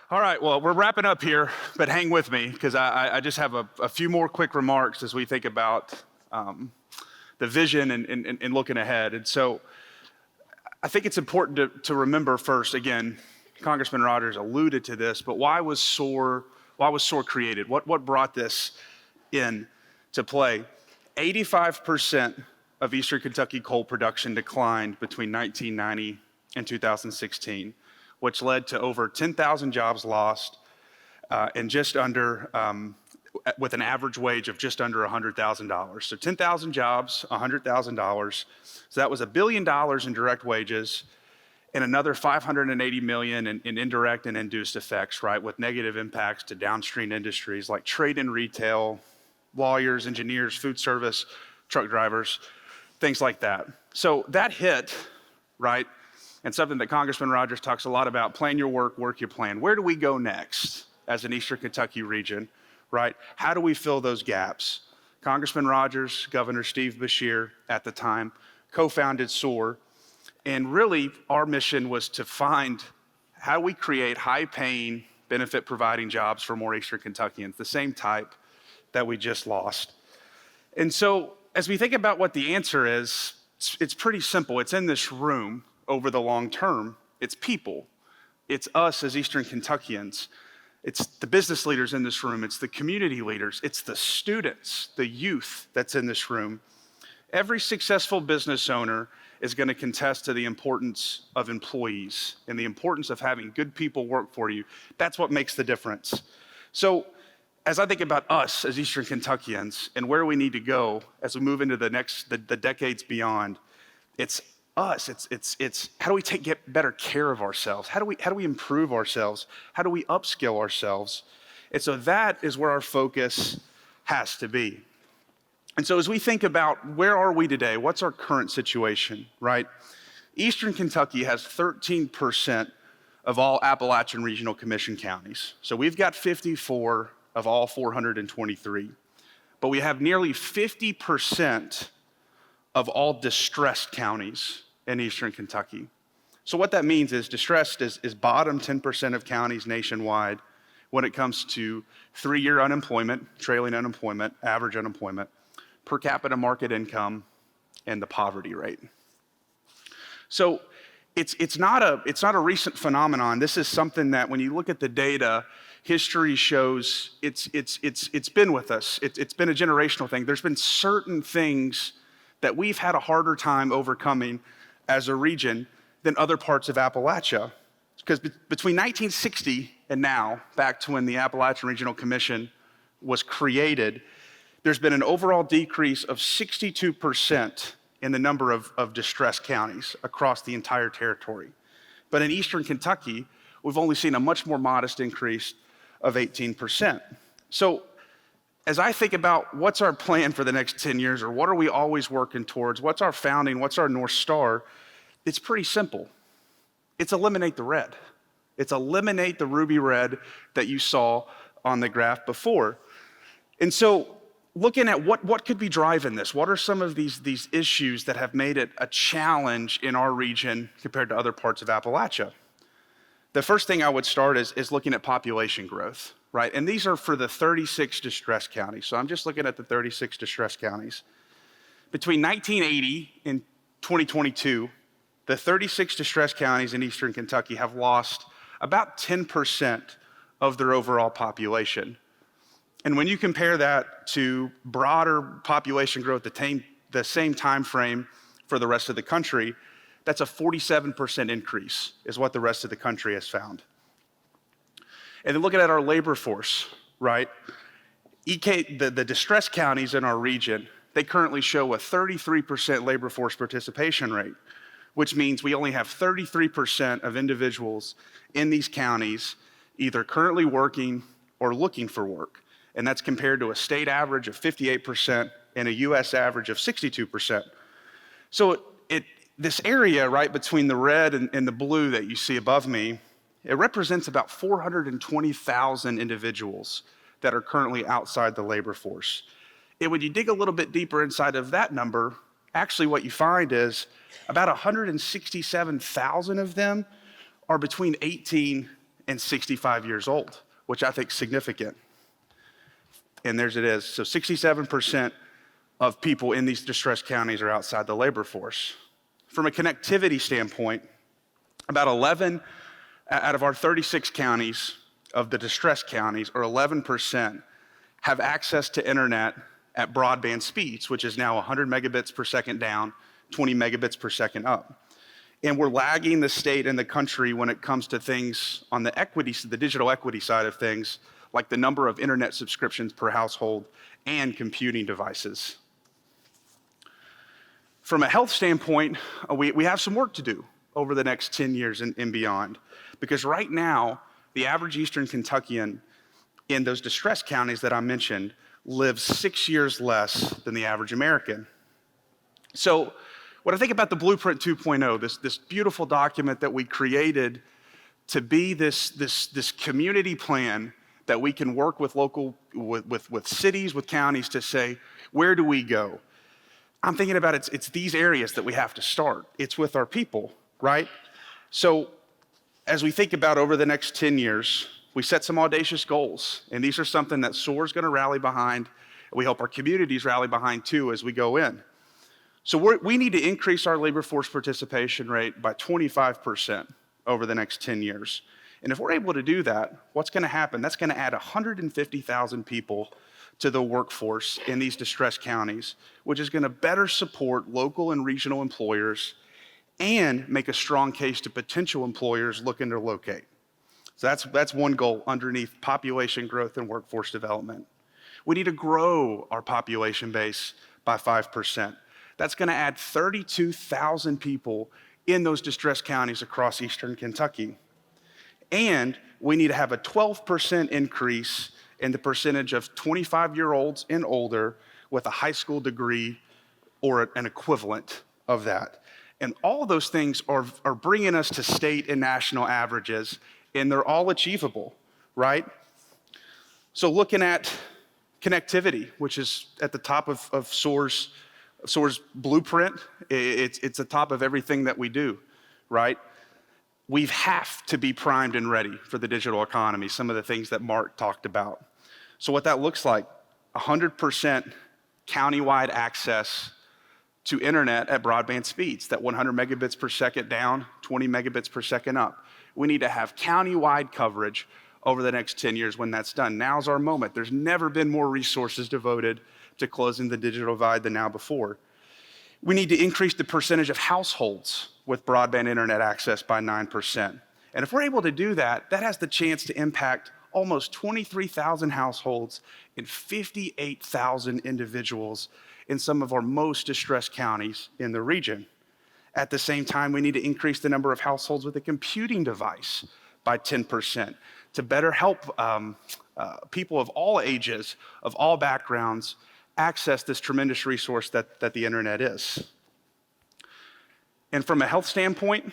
All right, well, we're wrapping up here, but hang with me because I just have a few more quick remarks as we think about the vision and looking ahead. And so I think it's important to remember first, again, Congressman Rogers alluded to this, but why was SOAR created? What brought this in to play? 85% of Eastern Kentucky coal production declined between 1990 and 2016, which led to over 10,000 jobs lost and just under, with an average wage of just under $100,000. So 10,000 jobs, $100,000. So that was $1 billion in direct wages and another $580 million in indirect and induced effects, right, with negative impacts to downstream industries like trade and retail, lawyers, engineers, food service, truck drivers, things like that. So that hit, right, and something that Congressman Rogers talks a lot about, plan your work, work your plan. Where do we go next as an Eastern Kentucky region, right? How do we fill those gaps? Congressman Rogers, Governor Steve Beshear at the time, co-founded SOAR, and really our mission was to find how we create high-paying, benefit-providing jobs for more Eastern Kentuckians, the same type that we just lost. And so as we think about what the answer is, it's pretty simple. It's in this room over the long term. It's people. It's us as Eastern Kentuckians. It's the business leaders in this room. It's the community leaders. It's the students, the youth that's in this room. Every successful business owner is going to contest to the importance of employees and the importance of having good people work for you. That's what makes the difference. So as I think about us as Eastern Kentuckians and where we need to go as we move into the decades beyond, it's us. It's how do we get better care of ourselves? How do we improve ourselves? How do we upskill ourselves? And so that is where our focus has to be. And so as we think about where are we today, what's our current situation, right? Eastern Kentucky has 13% of all Appalachian Regional Commission counties. So we've got 54 of all 423. But we have nearly 50% of all distressed counties in Eastern Kentucky. So what that means is distressed is bottom 10% of counties nationwide when it comes to 3-year unemployment, trailing unemployment, average unemployment, per capita market income, and the poverty rate. So it's not a recent phenomenon. This is something that when you look at the data, history shows it's been with us. It's been a generational thing. There's been certain things that we've had a harder time overcoming as a region than other parts of Appalachia. Because between 1960 and now, back to when the Appalachian Regional Commission was created, there's been an overall decrease of 62% in the number of distressed counties across the entire territory. But in Eastern Kentucky, we've only seen a much more modest increase of 18%. So as I think about what's our plan for the next 10 years, or what are we always working towards, what's our founding, what's our North Star, it's pretty simple. It's eliminate the red. It's eliminate the ruby red that you saw on the graph before. And so looking at what could be driving this, what are some of these issues that have made it a challenge in our region compared to other parts of Appalachia? The first thing I would start is looking at population growth, right? And these are for the 36 distressed counties. So I'm just looking at the 36 distressed counties. Between 1980 and 2022, the 36 distressed counties in Eastern Kentucky have lost about 10% of their overall population. And when you compare that to broader population growth, the same time frame for the rest of the country, that's a 47% increase is what the rest of the country has found. And then looking at our labor force, right? The distressed counties in our region, they currently show a 33% labor force participation rate, which means we only have 33% of individuals in these counties either currently working or looking for work. And that's compared to a state average of 58% and a US average of 62%. So this area right between the red and the blue that you see above me, it represents about 420,000 individuals that are currently outside the labor force. And when you dig a little bit deeper inside of that number, actually what you find is about 167,000 of them are between 18 and 65 years old, which I think is significant. And there's it is. So 67% of people in these distressed counties are outside the labor force. From a connectivity standpoint, about 11 out of our 36 counties of the distressed counties, or 11%, have access to internet at broadband speeds, which is now 100 megabits per second down, 20 megabits per second up. And we're lagging the state and the country when it comes to things on the equity, the digital equity side of things, like the number of internet subscriptions per household and computing devices. From a health standpoint, we have some work to do over the next 10 years and beyond, because right now, the average Eastern Kentuckian in those distressed counties that I mentioned lives 6 years less than the average American. So when I think about the Blueprint 2.0, this beautiful document that we created to be this community plan that we can work with with cities, with counties to say, where do we go? I'm thinking about it's these areas that we have to start. It's with our people, right? So as we think about over the next 10 years, we set some audacious goals, and these are something that SOAR is going to rally behind, and we hope our communities rally behind too as we go in. So we need to increase our labor force participation rate by 25% over the next 10 years. And if we're able to do that, what's going to happen? That's going to add 150,000 people to the workforce in these distressed counties, which is going to better support local and regional employers and make a strong case to potential employers looking to locate. So that's one goal underneath population growth and workforce development. We need to grow our population base by 5%. That's going to add 32,000 people in those distressed counties across Eastern Kentucky. And we need to have a 12% increase in the percentage of 25-year-olds and older with a high school degree or an equivalent of that. And all those things are bringing us to state and national averages, and they're all achievable, right? So looking at connectivity, which is at the top of SOAR's blueprint, it's the top of everything that we do, right? We have to be primed and ready for the digital economy, some of the things that Mark talked about. So what that looks like, 100% countywide access to internet at broadband speeds, that 100 megabits per second down, 20 megabits per second up. We need to have countywide coverage over the next 10 years when that's done. Now's our moment. There's never been more resources devoted to closing the digital divide than now before. We need to increase the percentage of households with broadband internet access by 9%. And if we're able to do that, that has the chance to impact almost 23,000 households and 58,000 individuals in some of our most distressed counties in the region. At the same time, we need to increase the number of households with a computing device by 10% to better help people of all ages, of all backgrounds, access this tremendous resource that the internet is. And from a health standpoint,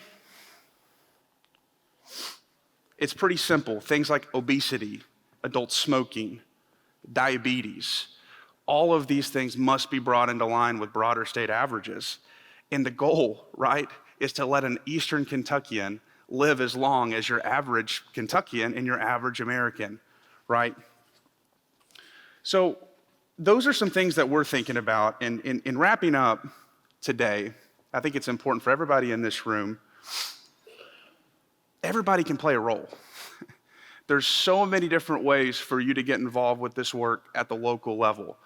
it's pretty simple. Things like obesity, adult smoking, diabetes, all of these things must be brought into line with broader state averages. And the goal, right, is to let an Eastern Kentuckian live as long as your average Kentuckian and your average American, right? So those are some things that we're thinking about. And in wrapping up today, I think it's important for everybody in this room, everybody can play a role. There's so many different ways for you to get involved with this work at the local level.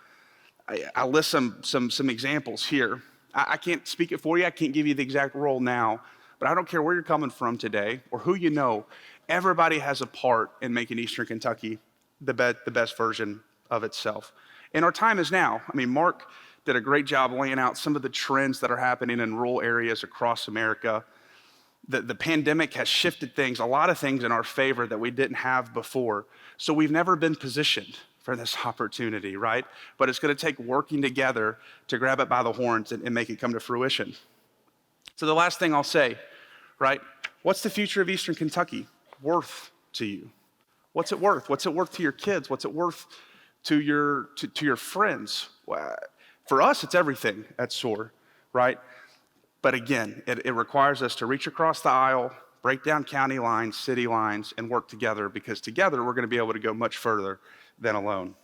I'll list some examples here. I can't speak it for you. I can't give you the exact role now, but I don't care where you're coming from today or who you know. Everybody has a part in making Eastern Kentucky the best version of itself. And our time is now. I mean, Mark did a great job laying out some of the trends that are happening in rural areas across America. The pandemic has shifted things, a lot of things in our favor that we didn't have before. So we've never been positioned for this opportunity, right? But it's going to take working together to grab it by the horns and make it come to fruition. So the last thing I'll say, right? What's the future of Eastern Kentucky worth to you? What's it worth? What's it worth to your kids? What's it worth to your friends? Well, for us, it's everything at SOAR, right? But again, it requires us to reach across the aisle, break down county lines, city lines, and work together, because together we're going to be able to go much further than alone.